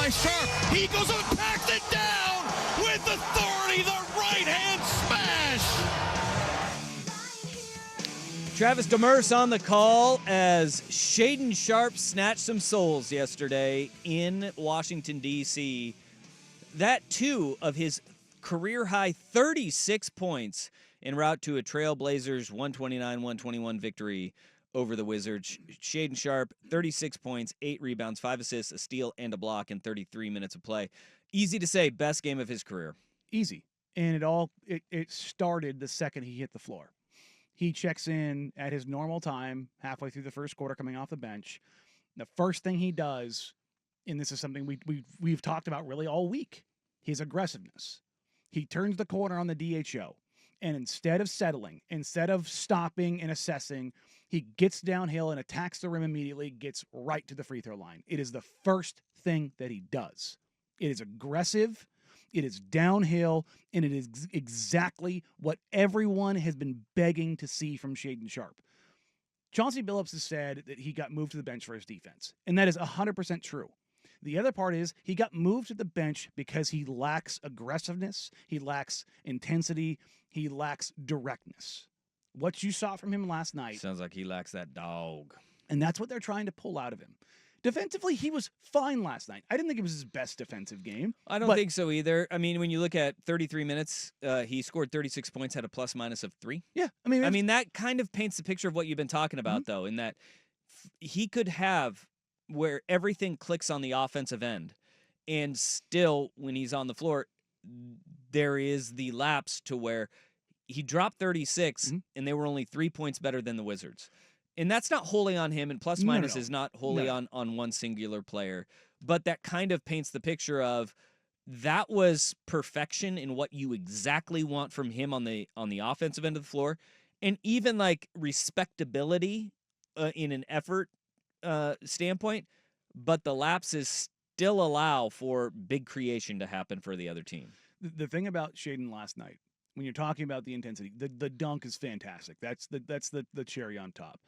by Sharpe. He goes up and packs it down with authority. The right hand smash. Travis Demers on the call as Shadeon Sharpe snatched some souls yesterday in Washington, D.C. That, too, of his career-high 36 points en route to a Trailblazers 129-121 victory over the Wizards. Shadeon Sharpe, 36 points, 8 rebounds, 5 assists, a steal, and a block in 33 minutes of play. Easy to say, best game of his career. Easy. And it started the second he hit the floor. He checks in at his normal time, halfway through the first quarter, coming off the bench. The first thing he does, and this is something we've talked about really all week, his aggressiveness. He turns the corner on the DHO, and instead of settling, instead of stopping and assessing, he gets downhill and attacks the rim immediately, gets right to the free throw line. It is the first thing that he does. It is aggressive, it is downhill, and it is exactly what everyone has been begging to see from Shadeon Sharpe. Chauncey Billups has said that he got moved to the bench for his defense, and that is 100% true. The other part is he got moved to the bench because he lacks aggressiveness, he lacks intensity, he lacks directness. What you saw from him last night... Sounds like he lacks that dog. And that's what they're trying to pull out of him. Defensively, he was fine last night. I didn't think it was his best defensive game. I don't think so either. I mean, when you look at 33 minutes, he scored 36 points, had a plus-minus of 3. Yeah. I mean, that kind of paints the picture of what you've been talking about, though, in that he could have where everything clicks on the offensive end, and still, when he's on the floor, there is the lapse to where he dropped 36, and they were only 3 points better than the Wizards. And that's not wholly on him, and plus-minus is not wholly on one singular player. But that kind of paints the picture of that was perfection in what you exactly want from him on the offensive end of the floor, and even like respectability in an effort standpoint, but the lapses still allow for big creation to happen for the other team. The thing about Shadeon last night, when you're talking about the intensity, the dunk is fantastic. That's the cherry on top.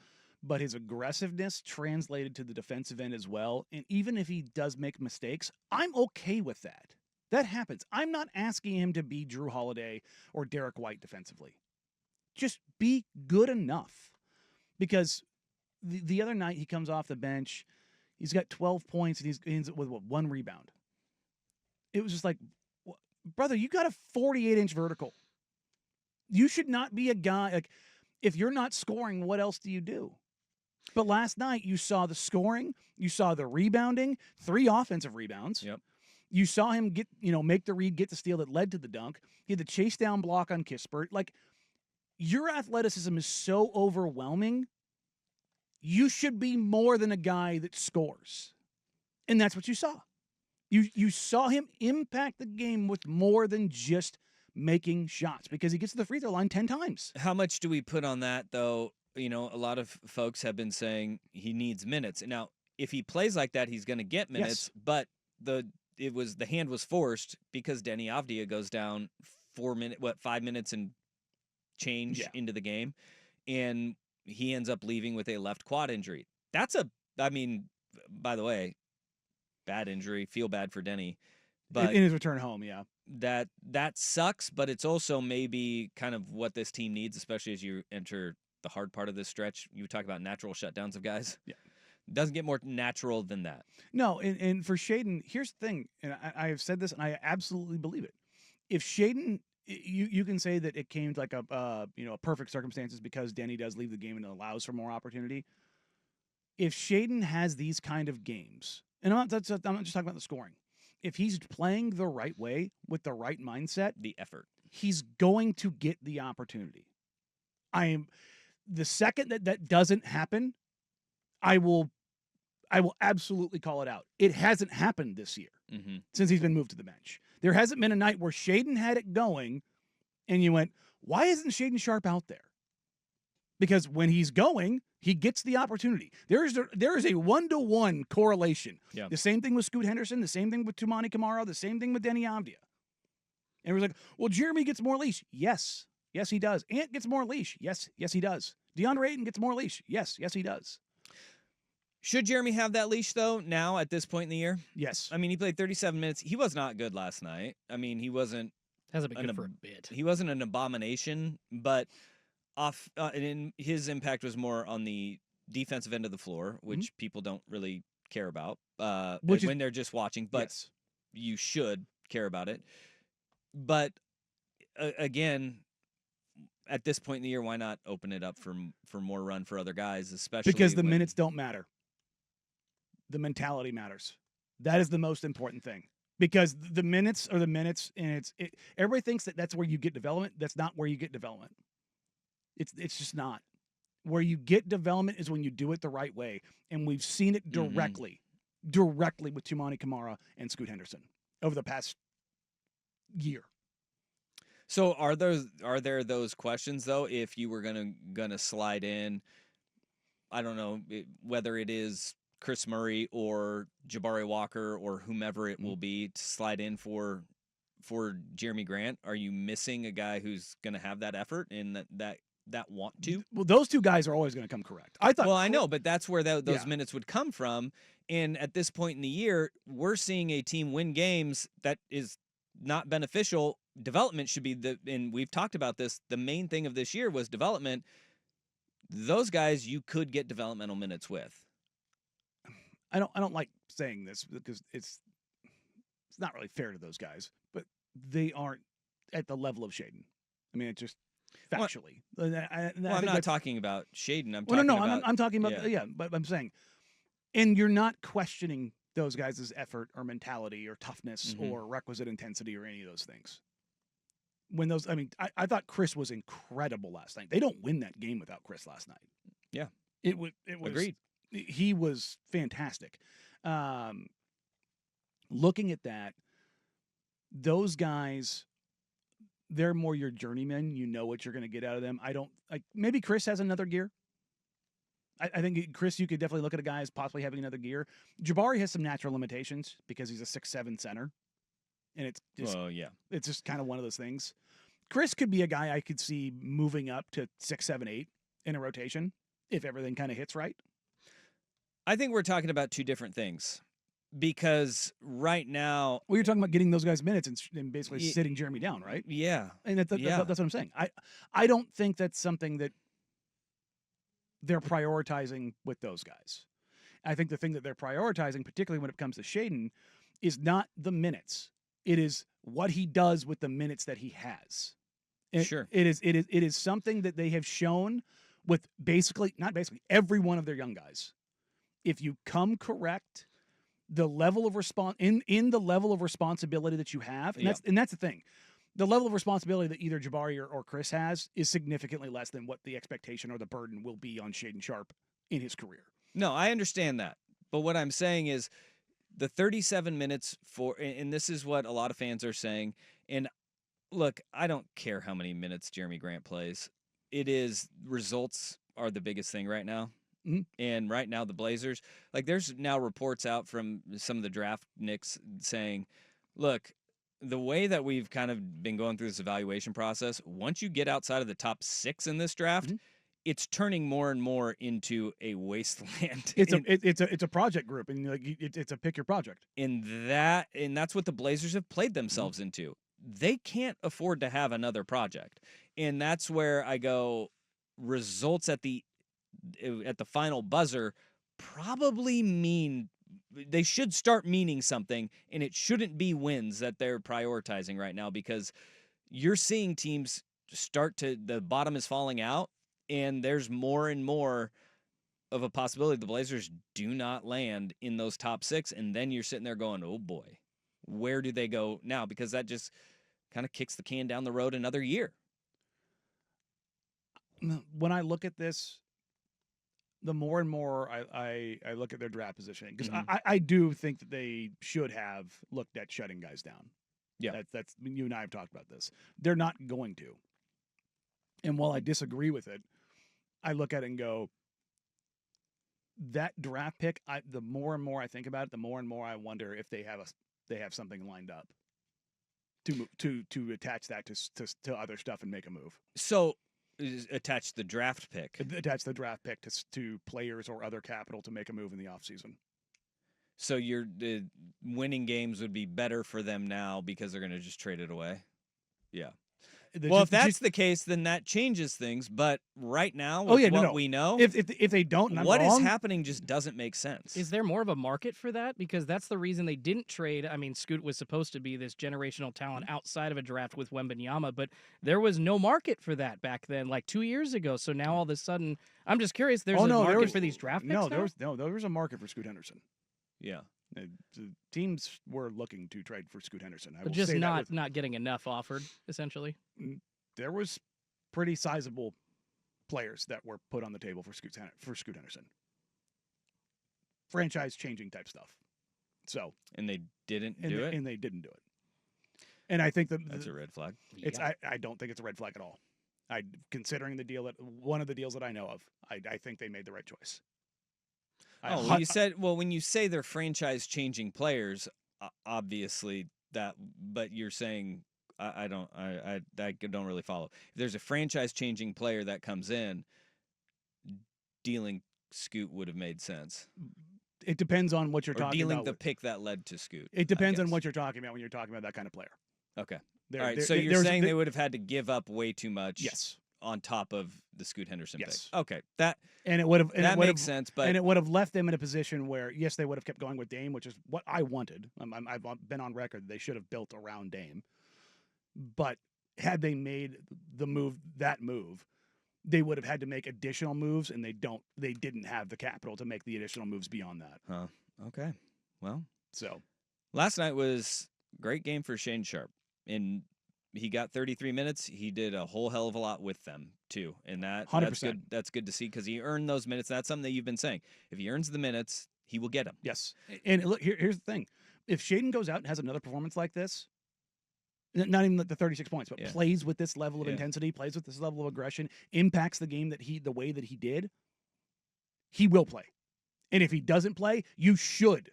But his aggressiveness translated to the defensive end as well. And even if he does make mistakes, I'm okay with that. That happens. I'm not asking him to be Drew Holiday or Derek White defensively. Just be good enough. Because the other night he comes off the bench, he's got 12 points, and he ends up with, 1 rebound. It was just like, brother, you got a 48-inch vertical. You should not be a guy, like, if you're not scoring, what else do you do? But last night, you saw the scoring, you saw the rebounding, 3 offensive rebounds. Yep. You saw him make the read, get the steal that led to the dunk. He had the chase down block on Kispert. Like, your athleticism is so overwhelming. You should be more than a guy that scores. And that's what you saw. You saw him impact the game with more than just making shots, because he gets to the free throw line 10 times. How much do we put on that, though? You know, a lot of folks have been saying he needs minutes. Now, if he plays like that, he's going to get minutes, yes. But the hand was forced because Denny Avdia goes down 5 minutes and change into the game, and he ends up leaving with a left quad injury. By the way, bad injury. Feel bad for Denny. But in his return home, yeah. That sucks, but it's also maybe kind of what this team needs, especially as you enter the hard part of this stretch. You talk about natural shutdowns of guys. Yeah. It doesn't get more natural than that. No, and for Shadeon, here's the thing, and I have said this, and I absolutely believe it. If Shadeon, you can say that it came like a perfect circumstances because Denny does leave the game and it allows for more opportunity. If Shadeon has these kind of games, and I'm not just talking about the scoring. If he's playing the right way with the right mindset, the effort, he's going to get the opportunity. The second that doesn't happen, I will absolutely call it out. It hasn't happened this year since he's been moved to the bench. There hasn't been a night where Shadeon had it going and you went, why isn't Shadeon Sharpe out there? Because when he's going, he gets the opportunity. There is a 1-to-1 correlation. Yeah. The same thing with Scoot Henderson, the same thing with Toumani Camara, the same thing with Denny Avdia. And we're like, well, Jeremy gets more leash. Yes, he does. Ant gets more leash. Yes, he does. DeAndre Ayton gets more leash. Yes, he does. Should Jeremy have that leash though? Now at this point in the year, Yes. I mean, he played 37 minutes. He was not good last night. I mean, he wasn't. Hasn't been good for a bit. He wasn't an abomination, but and his impact was more on the defensive end of the floor, which people don't really care about when they're just watching. But yes. you should care about it. But again, at this point in the year, why not open it up for more run for other guys, especially because the minutes don't matter. The mentality matters. That is the most important thing. Because the minutes are the minutes, and everybody thinks that's where you get development. That's not where you get development. It's just not. Where you get development is when you do it the right way, and we've seen it directly with Tumani Kamara and Scoot Henderson over the past year. So are there those questions though? If you were gonna slide in, I don't know whether it is Chris Murray or Jabari Walker or whomever it will be to slide in for Jeremy Grant. Are you missing a guy who's gonna have that effort and that want to? Well, those two guys are always going to come correct. I thought. Well, I know, but that's where those minutes would come from. And at this point in the year, we're seeing a team win games that is not beneficial. Development should be and we've talked about this. The main thing of this year was development. Those guys you could get developmental minutes with. I don't like saying this because it's not really fair to those guys, but they aren't at the level of Shadeon. I mean, it's just factually. I'm not talking about Shadeon. I'm talking about but I'm saying, and you're not questioning those guys' effort or mentality or toughness or requisite intensity or any of those things. I thought Chris was incredible last night. They don't win that game without Chris last night. Yeah, it was agreed. He was fantastic. Looking at that, those guys, they're more your journeymen. You know what you're going to get out of them. Maybe Chris has another gear. I think, Chris, you could definitely look at a guy as possibly having another gear. Jabari has some natural limitations because he's a 6'7" center. And it's just kind of one of those things. Chris could be a guy I could see moving up to 6, 7, 8 in a rotation if everything kind of hits right. I think we're talking about two different things. Because right now... Well, you're talking about getting those guys minutes and basically sitting Jeremy down, right? Yeah. And that's what I'm saying. I don't think that's something that they're prioritizing with those guys. I think the thing that they're prioritizing, particularly when it comes to Shadeon, is not the minutes. It is what he does with the minutes that he has. Sure. It is something that they have shown with every one of their young guys. If you come correct... the level of in the level of responsibility that you have, and that's the thing. The level of responsibility that either Jabari or Chris has is significantly less than what the expectation or the burden will be on Shadeon Sharpe in his career. No, I understand that. But what I'm saying is the 37 minutes and this is what a lot of fans are saying. And look, I don't care how many minutes Jeremy Grant plays. Results are the biggest thing right now. And right now, the Blazers, there's now reports out from some of the draft nicks saying, look, the way that we've kind of been going through this evaluation process, once you get outside of the top 6 in this draft, it's turning more and more into a wasteland. It's a project group, and it's a pick your project. And that's what the Blazers have played themselves into. They can't afford to have another project. And that's where I go, results at the final buzzer probably mean they should start meaning something, and it shouldn't be wins that they're prioritizing right now, because you're seeing teams the bottom is falling out, and there's more and more of a possibility the Blazers do not land in those top 6, and then you're sitting there going, oh boy, where do they go now? Because that just kind of kicks the can down the road another year. When I look at this, the more and more I look at their draft positioning, because I do think that they should have looked at shutting guys down. Yeah, that's you and I have talked about this. They're not going to. And while I disagree with it, I look at it and go, that draft pick. The more and more I think about it, the more and more I wonder if they have something lined up to attach that to other stuff and make a move. So attach the draft pick. Attach the draft pick to players or other capital to make a move in the offseason. So your winning games would be better for them now because they're going to just trade it away. Yeah. Well, if that's the case, then that changes things. But right now, with what we know, if they don't, and what I'm wrong, is happening just doesn't make sense. Is there more of a market for that? Because that's the reason they didn't trade. I mean, Scoot was supposed to be this generational talent outside of a draft with Wembanyama, but there was no market for that back then, like 2 years ago. So now all of a sudden, I'm just curious. There's a market for these draft picks now? There was a market for Scoot Henderson. Yeah. The teams were looking to trade for Scoot Henderson. But just not getting enough offered, essentially. There was pretty sizable players that were put on the table for Scoot Henderson. Franchise-changing type stuff. So and they didn't do it? And they didn't do it. And I think that's a red flag. I don't think it's a red flag at all. Considering one of the deals that I know of, I think they made the right choice. When you say they're franchise-changing players, obviously but you're saying I don't really follow. If there's a franchise-changing player that comes in, dealing Scoot would have made sense. It depends on what you're talking about. Dealing the pick that led to Scoot. It depends on what you're talking about when you're talking about that kind of player. Okay. All right. So you're saying they would have had to give up way too much. Yes. On top of the Scoot Henderson pick. Okay, that makes sense. But it would have left them in a position where yes, they would have kept going with Dame, which is what I wanted. I've been on record they should have built around Dame. But had they made the move, they would have had to make additional moves, and they didn't have the capital to make the additional moves beyond that. Huh. Okay. Well, so last night was a great game for Shadeon Sharpe, and he got 33 minutes. He did a whole hell of a lot with them too, and that's good. That's good to see because he earned those minutes. That's something that you've been saying. If he earns the minutes, he will get them. Yes. And look, here's the thing: if Shadeon goes out and has another performance like this, not even the 36 points, but plays with this level of intensity, plays with this level of aggression, impacts the game the way that he did, he will play. And if he doesn't play, you should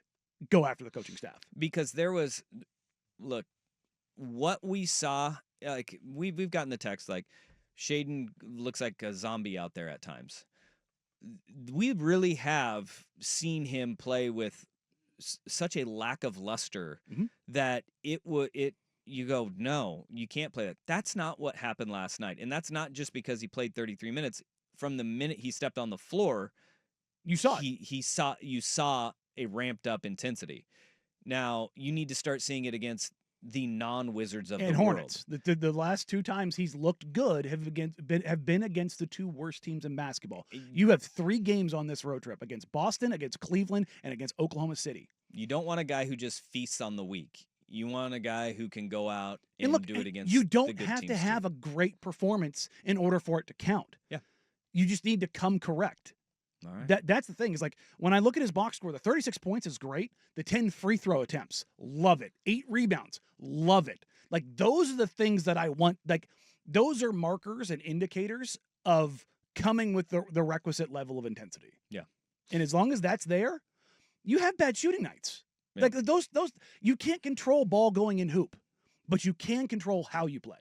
go after the coaching staff because what we saw, like we've gotten the text like Shadeon looks like a zombie out there at times. We really have seen him play with such a lack of luster that you go, no, you can't play that. That's not what happened last night, and that's not just because he played 33 minutes. From the minute he stepped on the floor, you saw you saw a ramped up intensity. Now you need to start seeing it against the non-Wizards of the Hornets. world. The last two times he's looked good have been against the two worst teams in basketball. You have 3 games on this road trip against Boston, against Cleveland, and against Oklahoma City. You don't want a guy who just feasts on the weak. You want a guy who can go out and do it against you don't the good have teams to have too. a great performance in order for it to count. Yeah. You just need to come correct. All right. That's the thing. Is like when I look at his box score, the 36 points is great. The 10 free throw attempts, love it. 8 rebounds, love it. Like those are the things that I want. Like those are markers and indicators of coming with the requisite level of intensity. Yeah. And as long as that's there, you have bad shooting nights. Yeah. Like those you can't control ball going in hoop, but you can control how you play.